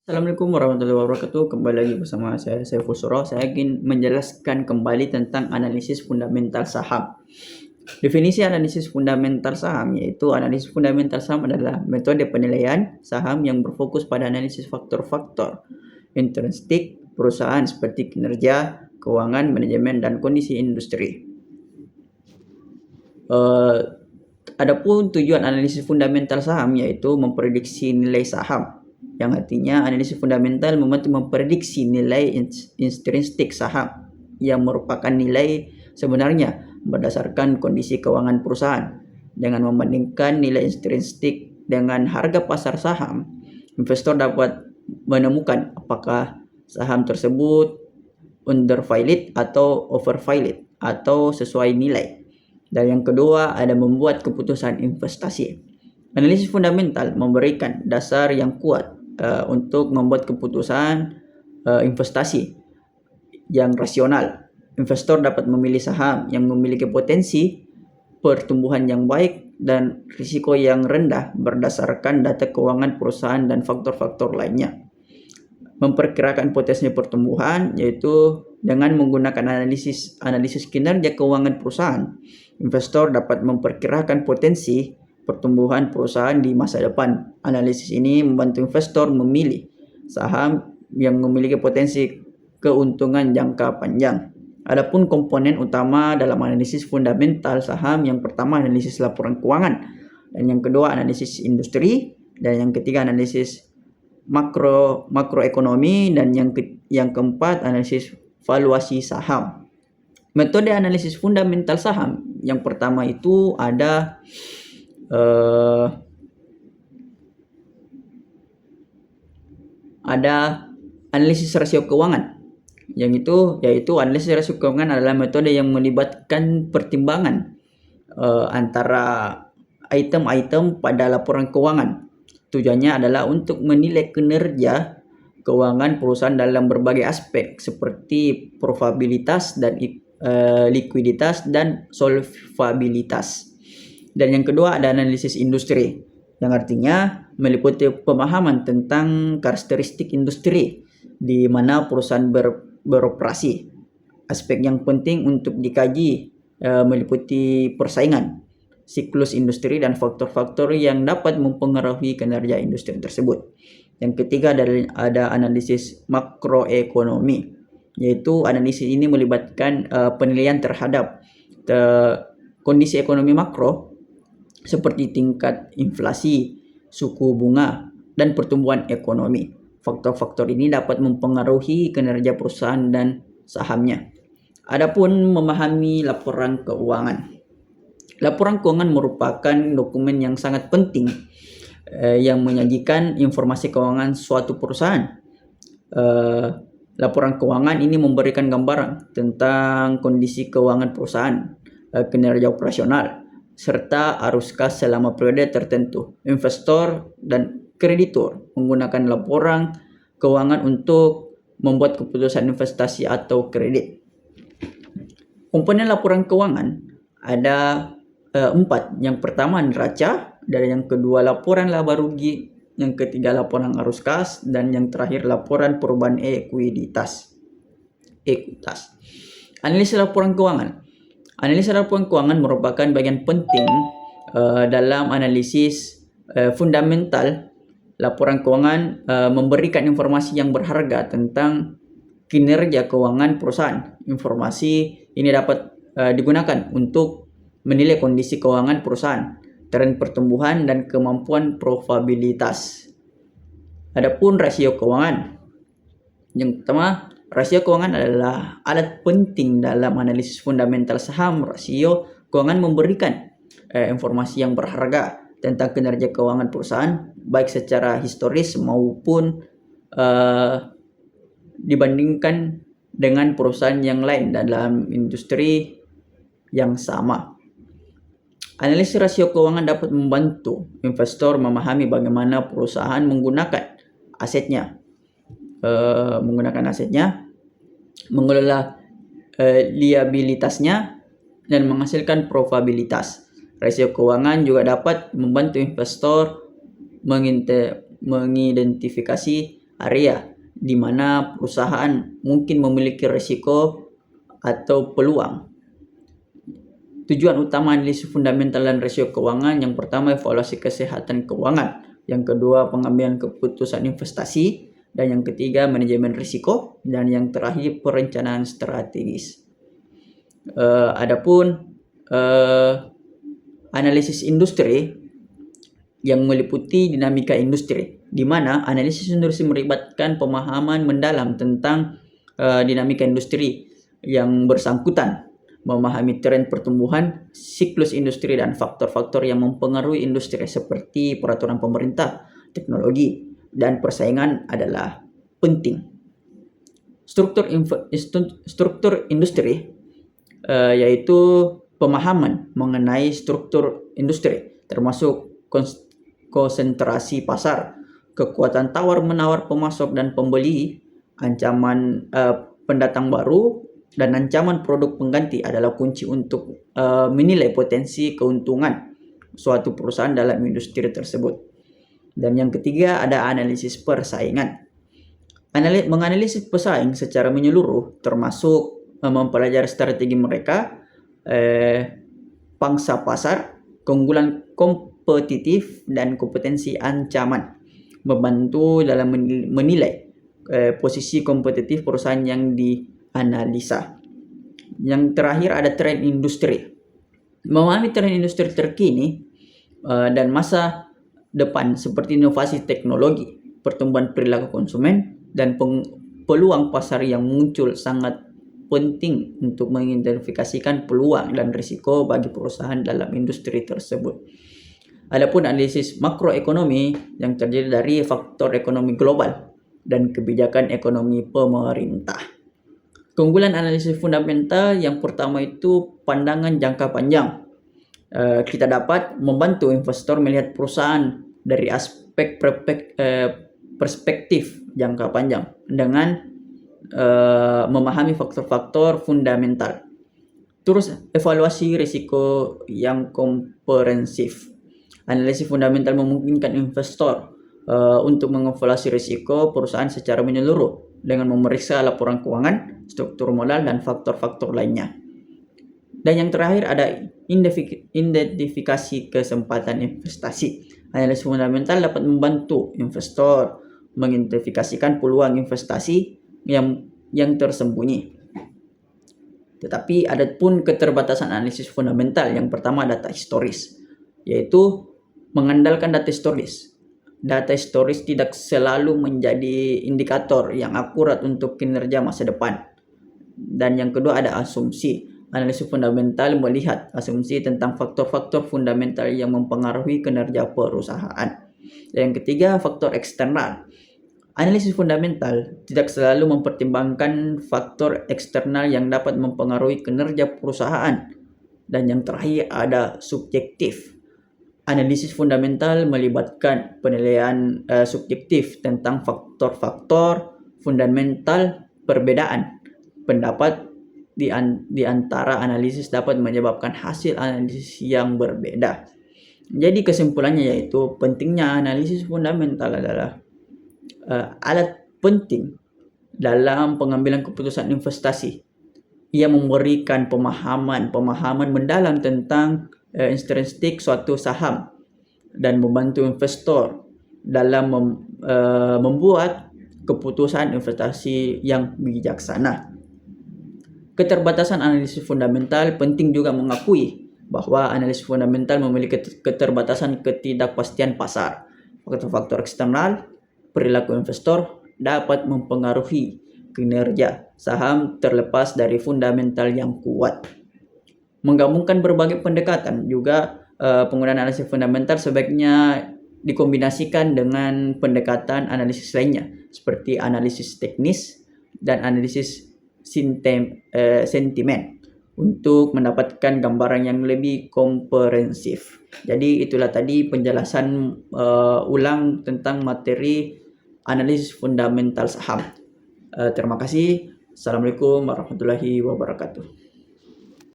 Assalamualaikum warahmatullahi wabarakatuh. Kembali lagi bersama saya Saiful Suro. Saya ingin menjelaskan kembali tentang analisis fundamental saham. Definisi analisis fundamental saham yaitu analisis fundamental saham adalah metode penilaian saham yang berfokus pada analisis faktor-faktor intrinsik perusahaan seperti kinerja, keuangan, manajemen, dan kondisi industri. Adapun tujuan analisis fundamental saham yaitu memprediksi nilai saham, yang artinya analisis fundamental membantu memprediksi nilai intrinsik saham yang merupakan nilai sebenarnya berdasarkan kondisi keuangan perusahaan. Dengan membandingkan nilai intrinsik dengan harga pasar saham, investor dapat menemukan apakah saham tersebut undervalued atau overvalued atau sesuai nilai. Dan yang kedua ada membuat keputusan investasi. Analisis fundamental memberikan dasar yang kuat untuk membuat keputusan investasi yang rasional. Investor dapat memilih saham yang memiliki potensi pertumbuhan yang baik dan risiko yang rendah berdasarkan data keuangan perusahaan dan faktor-faktor lainnya. Memperkirakan potensi pertumbuhan yaitu dengan menggunakan analisis kinerja keuangan perusahaan, investor dapat memperkirakan potensi pertumbuhan perusahaan di masa depan. Analisis ini membantu investor memilih saham yang memiliki potensi keuntungan jangka panjang. Adapun komponen utama dalam analisis fundamental saham, yang pertama analisis laporan keuangan, dan yang kedua analisis industri, dan yang ketiga analisis makroekonomi, dan yang keempat analisis valuasi saham. Metode analisis fundamental saham yang pertama itu ada analisis rasio keuangan. Yaitu analisis rasio keuangan adalah metode yang melibatkan pertimbangan antara item-item pada laporan keuangan. Tujuannya adalah untuk menilai kinerja keuangan perusahaan dalam berbagai aspek seperti probabilitas dan likuiditas dan solvabilitas. Dan yang kedua ada analisis industri, yang artinya meliputi pemahaman tentang karakteristik industri di mana perusahaan beroperasi. Aspek yang penting untuk dikaji meliputi persaingan, siklus industri, dan faktor-faktor yang dapat mempengaruhi kinerja industri tersebut. Yang ketiga ada analisis makroekonomi, yaitu analisis ini melibatkan penilaian terhadap kondisi ekonomi makro seperti tingkat inflasi, suku bunga, dan pertumbuhan ekonomi. Faktor-faktor ini dapat mempengaruhi kinerja perusahaan dan sahamnya. Adapun memahami laporan keuangan. Laporan keuangan merupakan dokumen yang sangat penting yang menyajikan informasi keuangan suatu perusahaan. Laporan keuangan ini memberikan gambaran tentang kondisi keuangan perusahaan, kinerja operasional, serta arus kas selama periode tertentu. Investor dan kreditur menggunakan laporan keuangan untuk membuat keputusan investasi atau kredit. Komponen laporan keuangan ada 4. Yang pertama neraca, dan yang kedua laporan laba rugi, yang ketiga laporan arus kas, dan yang terakhir laporan perubahan ekuitas. Analisis laporan keuangan. Analisis laporan keuangan merupakan bagian penting dalam analisis fundamental. Laporan keuangan memberikan informasi yang berharga tentang kinerja keuangan perusahaan. Informasi ini dapat digunakan untuk menilai kondisi keuangan perusahaan, tren pertumbuhan, dan kemampuan probabilitas. Adapun rasio keuangan. Yang pertama, rasio keuangan adalah alat penting dalam analisis fundamental saham. Rasio keuangan memberikan informasi yang berharga tentang kinerja keuangan perusahaan, baik secara historis maupun dibandingkan dengan perusahaan yang lain dalam industri yang sama. Analisis rasio keuangan dapat membantu investor memahami bagaimana perusahaan menggunakan asetnya, mengelola liabilitasnya, dan menghasilkan probabilitas. Rasio keuangan juga dapat membantu investor mengidentifikasi area di mana perusahaan mungkin memiliki risiko atau peluang. Tujuan utama analisis fundamental dan risiko keuangan, yang pertama evaluasi kesehatan keuangan, yang kedua pengambilan keputusan investasi, dan yang ketiga manajemen risiko, dan yang terakhir perencanaan strategis. Adapun analisis industri yang meliputi dinamika industri, di mana analisis industri melibatkan pemahaman mendalam tentang dinamika industri yang bersangkutan, memahami tren pertumbuhan, siklus industri, dan faktor-faktor yang mempengaruhi industri seperti peraturan pemerintah, teknologi, dan persaingan adalah penting. Struktur industri yaitu pemahaman mengenai struktur industri, termasuk konsentrasi pasar, kekuatan tawar-menawar pemasok dan pembeli, ancaman pendatang baru, dan ancaman produk pengganti adalah kunci untuk menilai potensi keuntungan suatu perusahaan dalam industri tersebut. Dan yang ketiga ada analisis persaingan. Menganalisis pesaing secara menyeluruh termasuk mempelajari strategi mereka, pangsa pasar, keunggulan kompetitif, dan kompetensi ancaman, membantu dalam menilai posisi kompetitif perusahaan yang dianalisa. Yang terakhir ada tren industri. Memahami tren industri terkini dan masa depan seperti inovasi teknologi, pertumbuhan perilaku konsumen, dan peluang pasar yang muncul sangat penting untuk mengidentifikasikan peluang dan risiko bagi perusahaan dalam industri tersebut. Adapun analisis makroekonomi yang terdiri dari faktor ekonomi global dan kebijakan ekonomi pemerintah. Keunggulan analisis fundamental yang pertama itu pandangan jangka panjang. Kita dapat membantu investor melihat perusahaan dari aspek perspektif jangka panjang dengan memahami faktor-faktor fundamental. Terus evaluasi risiko yang komprehensif. Analisis fundamental memungkinkan investor untuk mengevaluasi risiko perusahaan secara menyeluruh dengan memeriksa laporan keuangan, struktur modal, dan faktor-faktor lainnya. Dan yang terakhir ada identifikasi kesempatan investasi. Analisis fundamental dapat membantu investor mengidentifikasikan peluang investasi yang tersembunyi. Tetapi ada pun keterbatasan analisis fundamental. Yang pertama data historis, yaitu mengandalkan data historis. Data historis tidak selalu menjadi indikator yang akurat untuk kinerja masa depan. Dan yang kedua ada asumsi. Analisis fundamental melihat asumsi tentang faktor-faktor fundamental yang mempengaruhi kinerja perusahaan. Dan yang ketiga faktor eksternal. Analisis fundamental tidak selalu mempertimbangkan faktor eksternal yang dapat mempengaruhi kinerja perusahaan. Dan yang terakhir ada subjektif. Analisis fundamental melibatkan penilaian subjektif tentang faktor-faktor fundamental. Perbedaan pendapat di antara analisis dapat menyebabkan hasil analisis yang berbeda. Jadi kesimpulannya yaitu pentingnya analisis fundamental adalah alat penting dalam pengambilan keputusan investasi. Ia memberikan pemahaman mendalam tentang intrinsik suatu saham dan membantu investor dalam membuat keputusan investasi yang bijaksana. Keterbatasan analisis fundamental penting juga mengakui bahwa analisis fundamental memiliki keterbatasan ketidakpastian pasar. Faktor-faktor eksternal, perilaku investor dapat mempengaruhi kinerja saham terlepas dari fundamental yang kuat. Menggabungkan berbagai pendekatan juga penggunaan analisis fundamental sebaiknya dikombinasikan dengan pendekatan analisis lainnya seperti analisis teknis dan analisis sentimen untuk mendapatkan gambaran yang lebih komprehensif. Jadi itulah tadi penjelasan ulang tentang materi analisis fundamental saham. Terima kasih. Assalamualaikum warahmatullahi wabarakatuh.